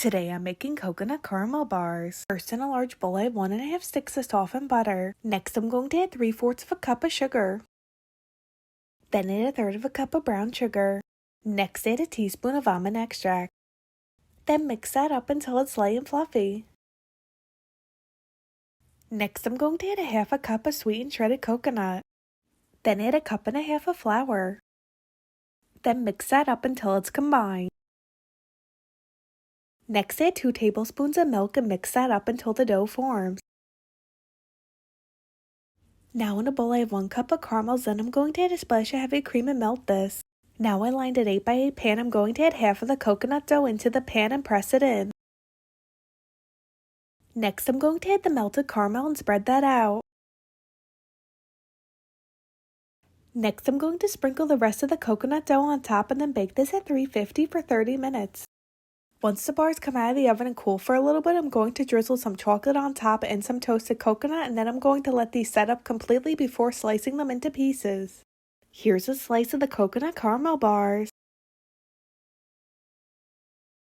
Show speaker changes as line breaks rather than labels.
Today I'm making coconut caramel bars. First, in a large bowl I have 1½ sticks of softened butter. Next I'm going to add 3/4 of a cup of sugar. Then add 1/3 of a cup of brown sugar. Next add a teaspoon of almond extract. Then mix that up until it's light and fluffy. Next I'm going to add 1/2 cup of sweetened shredded coconut. Then add 1½ cups of flour. Then mix that up until it's combined. Next add 2 tablespoons of milk and mix that up until the dough forms. Now in a bowl I have 1 cup of caramels, then I'm going to add a splash of heavy cream and melt this. Now I lined an 8x8 pan. I'm going to add half of the coconut dough into the pan and press it in. Next I'm going to add the melted caramel and spread that out. Next I'm going to sprinkle the rest of the coconut dough on top and then bake this at 350 for 30 minutes. Once the bars come out of the oven and cool for a little bit, I'm going to drizzle some chocolate on top and some toasted coconut, and then I'm going to let these set up completely before slicing them into pieces. Here's a slice of the coconut caramel bars.